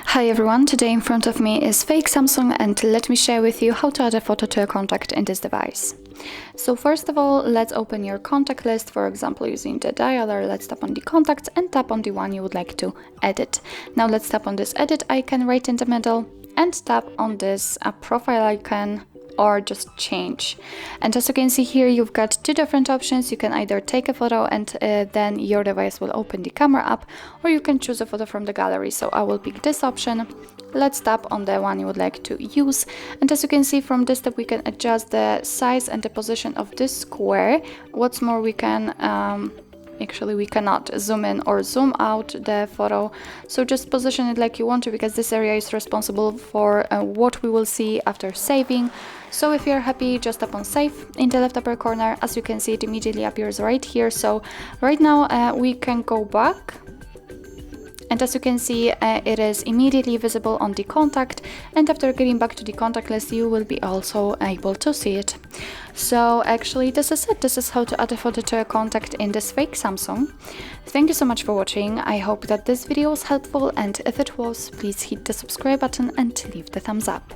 Hi everyone, today in front of me is fake Samsung and let me share with you how to add a photo to a contact in this device. So first of all, let's open your contact list, for example using the dialer. Let's tap on the contacts and tap on the one you would like to edit. Now let's tap on this edit icon right in the middle and tap on this profile icon or just change. And as you can see here, you've got two different options. You can either take a photo and then your device will open the camera app, or you can choose a photo from the gallery. So I will pick this option. Let's tap on the one you would like to use. And as you can see from this step, we can adjust the size and the position of this square. What's more, we can actually we cannot zoom in or zoom out the photo, so just position it like you want to, because this area is responsible for what we will see after saving. So if you're happy, just tap on save in the left upper corner. As you can see, it immediately appears right here. So right now we can go back, and as you can see, it is immediately visible on the contact, and after getting back to the contact list, you will be also able to see it. So actually this is it. This is how to add a photo to a contact in this fake Samsung. Thank you so much for watching. I hope that this video was helpful, and if it was, please hit the subscribe button and leave the thumbs up.